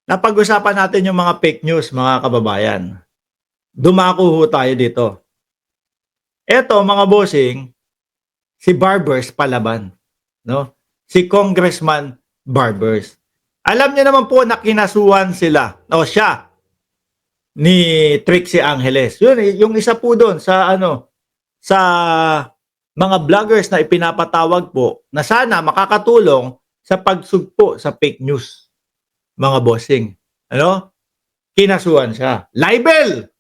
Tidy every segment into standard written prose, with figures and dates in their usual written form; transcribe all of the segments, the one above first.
Napag-usapan natin yung mga fake news, mga kababayan. Dumako ho tayo dito. Eto mga bossing, si Barbers palaban, no? Si Congressman Barbers. Alam niyo naman po na kinasuhan sila, o siya, ni Trixie Angeles. Yun, yung isa po doon sa sa mga vloggers na ipinapatawag po na sana makakatulong sa pagsugpo sa fake news, mga bossing. Ano? Kinasuhan siya. Libel!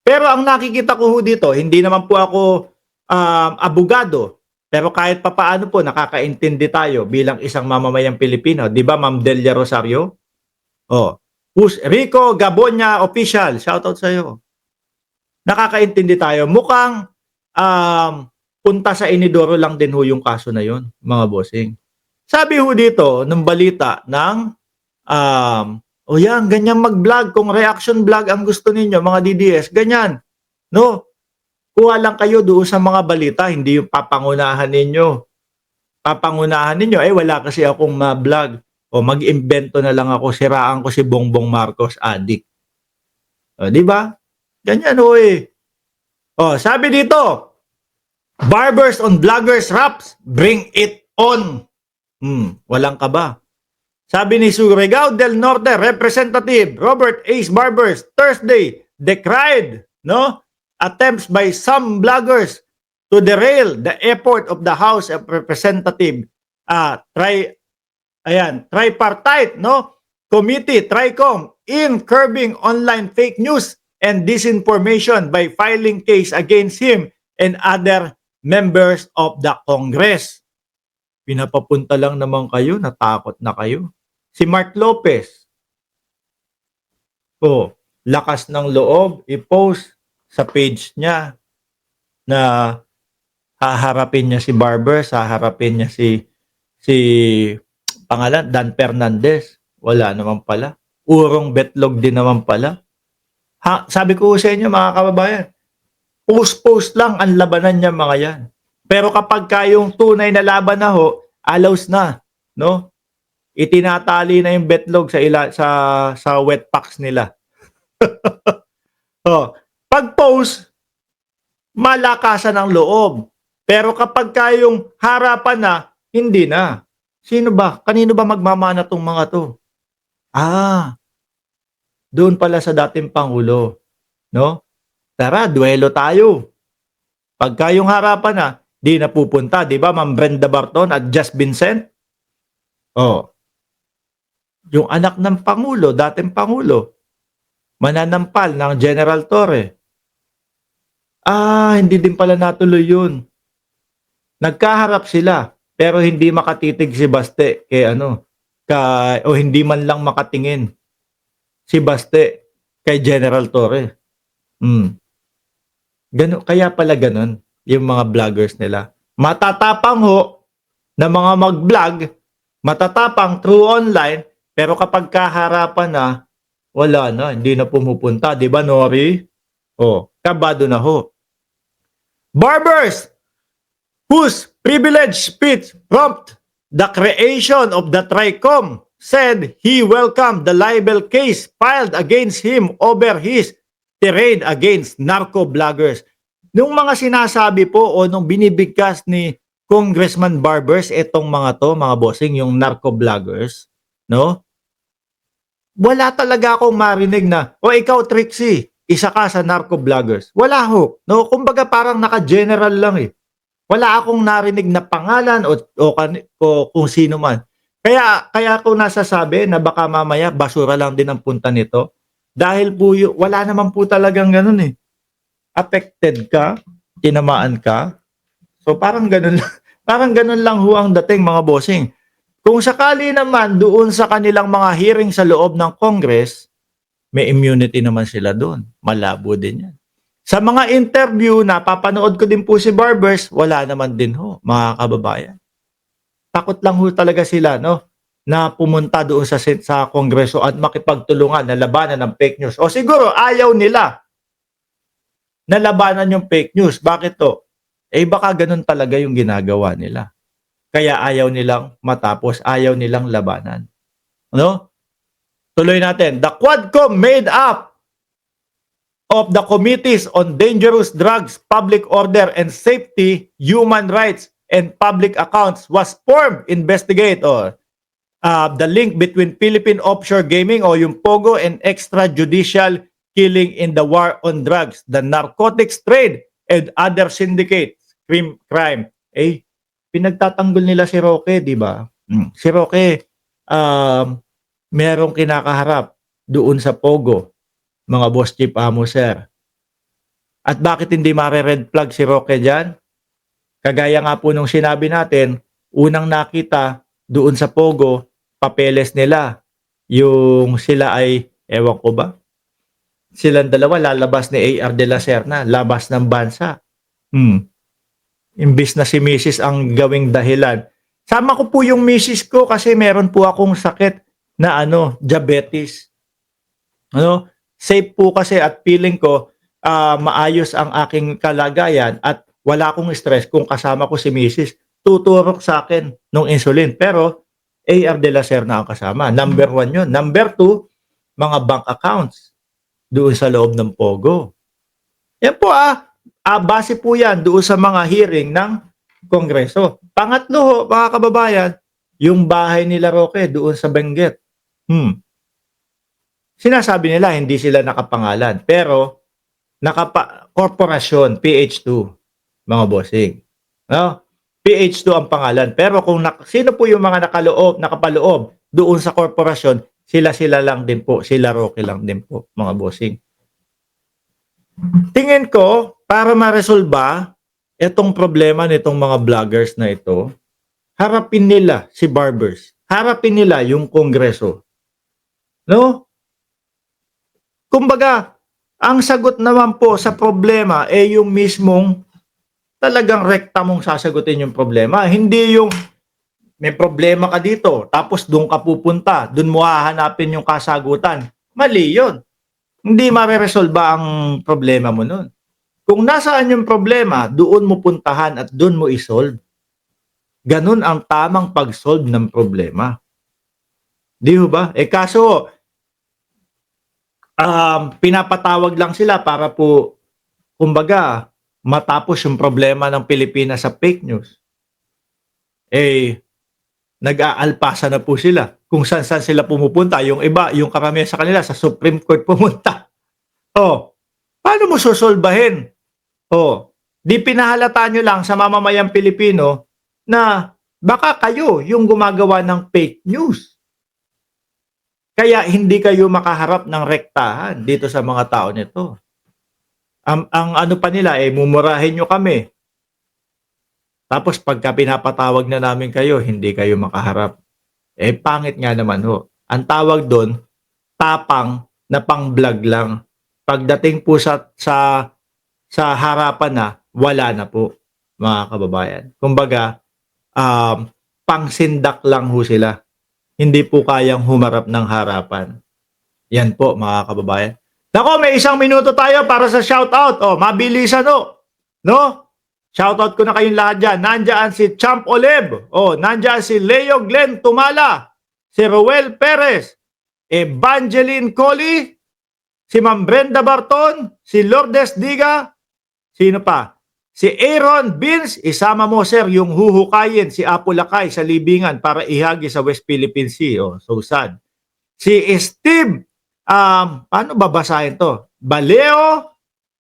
Pero ang nakikita ko ho dito, hindi naman po ako abogado. Pero kahit papaano po, nakakaintindi tayo bilang isang mamamayang Pilipino. Di ba, Ma'am Delia Rosario? Oh. Rico Gabonya Official, shoutout sa iyo. Nakakaintindi tayo. Mukhang punta sa inidoro lang din ho yung kaso na yon, mga bossing. Sabi ho dito, ng balita ng o yan, ganyan mag-vlog. Kung reaction vlog ang gusto ninyo, mga DDS, ganyan. No? Kuha lang kayo doon sa mga balita, hindi yung papangunahan ninyo. Papangunahan ninyo, wala kasi akong ma-vlog. O mag-invento na lang ako, siraan ko si Bongbong Marcos, adik. O, di ba? Ganyan ho eh. O, sabi dito, Barbers on Vloggers Raps, bring it on. Walang kaba. Sabi ni Surigao del Norte Representative Robert Ace Barbers Thursday decried attempts by some bloggers to derail the effort of the House of Representatives tripartite committee TRICOM in curbing online fake news and disinformation by filing case against him and other members of the Congress. Pinapapunta lang naman kayo, natakot na kayo. Si Mark Lopez, lakas ng loob, i-post sa page niya na haharapin niya si Barbers, haharapin niya si pangalan, Dan Fernandez. Wala naman pala. Urong Betlog din naman pala. Sabi ko sa inyo mga kababayan, post lang ang labanan niya mga yan. Pero kapag kayong tunay na laban na ho, alaws na, no? Itinatali na yung betlog sa wet packs nila. Pag post, malakasan ang loob. Pero kapag kayong harapan na, hindi na. Sino ba? Kanino ba magmamana tong mga to? Doon pala sa dating Pangulo. No? Tara, duelo tayo. Pag kayong harapan na, di na pupunta. Di ba, Ma'am Brenda Barton at Just Vincent? Yung anak ng Pangulo, dating Pangulo, mananampal ng General Torre. Hindi din pala natuloy yun. Nagkaharap sila, pero hindi makatitig si Baste o hindi man lang makatingin si Baste kay General Torre. Kaya pala ganun yung mga vloggers nila. Matatapang ho na mga mag-vlog, matatapang through online, pero kapag kaharapan na, wala na, hindi na pumupunta. Di ba, Nori? Kabado na ho. Barbers, whose privileged speech prompted the creation of the TRICOM, said he welcomed the libel case filed against him over his tirade against narco-bloggers. Nung mga sinasabi po o nung binibigkas ni Congressman Barbers, etong mga to, mga bossing, yung narco-bloggers, no? Wala talaga akong marinig na, ikaw Trixie, isa ka sa narco-bloggers. Wala ho. No? Kumbaga parang naka-general lang eh. Wala akong narinig na pangalan o kung sino man. Kaya ako nasasabi na baka mamaya basura lang din ang punta nito. Dahil po wala naman po talagang ganun eh. Affected ka, tinamaan ka. So parang ganun lang ho ang dating mga bossing. Kung sakali naman doon sa kanilang mga hearing sa loob ng Congress, may immunity naman sila doon. Malabo din yan. Sa mga interview na papanood ko din po si Barbers, wala naman din ho, mga kababayan. Takot lang ho talaga sila, na pumunta doon sa Kongreso at makipagtulungan na labanan ng fake news. O siguro ayaw nila na labanan yung fake news. Bakit to? Baka ganun talaga yung ginagawa nila. Kaya ayaw nilang matapos, ayaw nilang labanan. Tuloy natin. The Quadcom made up of the Committees on Dangerous Drugs, Public Order and Safety, Human Rights, and Public Accounts was formed investigate the link between Philippine offshore gaming o yung POGO and extrajudicial killing in the war on drugs, the narcotics trade, and other syndicates, crime. Pinagtatanggol nila si Roque, di ba? Si Roque, merong kinakaharap doon sa POGO, mga boss chief amo, sir. At bakit hindi mare-red flag si Roque dyan? Kagaya nga po nung sinabi natin, unang nakita doon sa POGO, papeles nila. Yung sila ay, ewan ko ba? Silang dalawa lalabas ni A.R. de la Serna, labas ng bansa. Imbis na si Mrs. ang gawing dahilan. Sama ko po yung Mrs. ko kasi meron po akong sakit na diabetes. Safe po kasi at feeling ko maayos ang aking kalagayan at wala akong stress kung kasama ko si Mrs. Tuturok sa akin ng insulin. Pero A.R. de la Serna ang kasama. Number 1 yun. Number 2, mga bank accounts doon sa loob ng POGO. Yan po base po yan doon sa mga hearing ng Kongreso. Pangatlo, mga kababayan, yung bahay nila Roque doon sa Benguet. Sinasabi nila hindi sila nakapangalan, pero korporasyon, PH2, mga bossing. PH2 ang pangalan. Pero kung sino po yung mga nakapaloob doon sa korporasyon, sila lang din po. Sila Roque lang din po, mga bossing. Tingin ko, para ma-resolba itong problema nitong mga vloggers na ito, harapin nila si Barbers. Harapin nila yung Kongreso. Kumbaga, ang sagot naman po sa problema yung mismong talagang rekta mong sasagutin yung problema. Hindi yung may problema ka dito, tapos doon ka pupunta, doon mo hahanapin yung kasagutan. Mali yun. Hindi mareresolba ang problema mo nun. Kung nasaan yung problema, doon mo puntahan at doon mo isolve. Ganun ang tamang pag-solve ng problema. Di ba? Kaso, pinapatawag lang sila para po, kumbaga, matapos yung problema ng Pilipinas sa fake news. Nag-aalpasa na po sila. Kung saan sila pumupunta. Yung iba, yung karamihan sa kanila, sa Supreme Court pumunta. Paano mo susolbahin? Di pinahalata nyo lang sa mamamayang Pilipino na baka kayo yung gumagawa ng fake news. Kaya hindi kayo makaharap ng rektahan dito sa mga tao nito. Ang ano pa nila, mumurahin nyo kami. Tapos pagka pinapatawag na namin kayo, hindi kayo makaharap. Pangit nga naman ho. Ang tawag doon, tapang na pang-vlog lang. Pagdating po sa harapan na, wala na po, mga kababayan. Kumbaga, pang-sindak lang ho sila. Hindi po kayang humarap ng harapan. Yan po, mga kababayan. Nako, may 1 minuto tayo para sa shoutout. Mabilisan no? Shoutout ko na kayong lahat dyan. Nandiyan si Champ Oleb. Nandiyan si Leo Glenn Tumala. Si Roel Perez. Evangeline Coley. Si Ma'am Brenda Barton. Si Lourdes Diga. Sino pa? Si Aaron Beans. Isama mo, sir, yung huhukayin si Apo Lakay sa libingan para ihagi sa West Philippine Sea. So sad. Si Steve, paano babasahin to? Baleo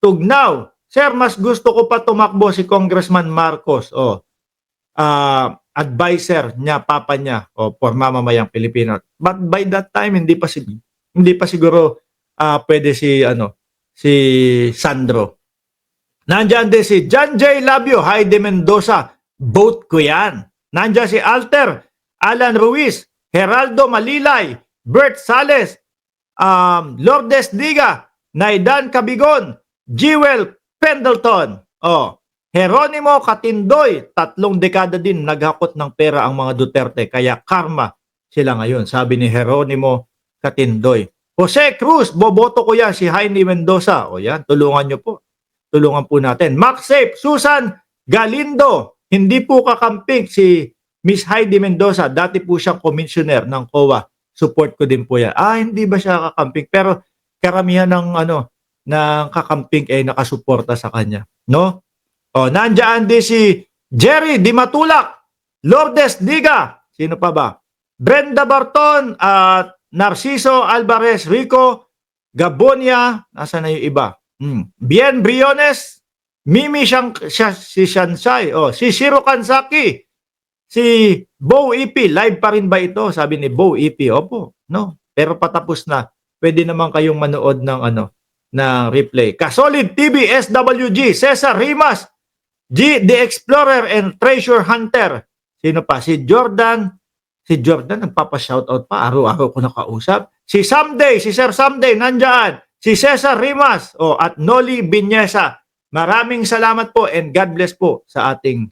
Tugnaw. Sir, mas gusto ko pa tumakbo si Congressman Marcos. Advisor niya, papa niya, for mamamayang Pilipino. But by that time, hindi pa siguro pwede si Sandro. Nandiyan din si John J. Labio, Heidi Mendoza. Vote ko yan. Nandiyan si Alter, Alan Ruiz, Geraldo Malilay, Bert Sales, Lourdes Diga, Naidan Cabigon, Jewel Pendleton, Jeronimo Katindoy, 3 dekada din naghakot ng pera ang mga Duterte, kaya karma sila ngayon, sabi ni Jeronimo Katindoy. Jose Cruz, boboto ko yan, si Heidi Mendoza. Yan, tulungan nyo po. Tulungan po natin. Maxape, Susan Galindo, hindi po kakamping si Miss Heidi Mendoza, dati po siyang commissioner ng COA. support ko din po yan. Hindi ba siya kakamping? Pero karamihan ng kakamping ay nakasuporta sa kanya. No? Nandiyan din si Jerry Di Matulak, Lourdes Diga, sino pa ba? Brenda Barton at Narciso Alvarez Rico, Gabonia, nasa na yung iba? Bien Briones, Mimi si Shansai, si Shiro Kansaki, si Bo EP, live pa rin ba ito? Sabi ni Bo EP, opo, no. Pero patapos na. Pwede naman kayong manood ng na replay. Kasolid TV, SWG, Cesar Rimas, The Explorer and Treasure Hunter. Sino pa? Si Jordan, nagpapa-shoutout pa. Araw-araw ko nakausap. Si Sir Someday, nandyan. Si Cesar Rimas, at Noli Binyesa. Maraming salamat po and God bless po sa ating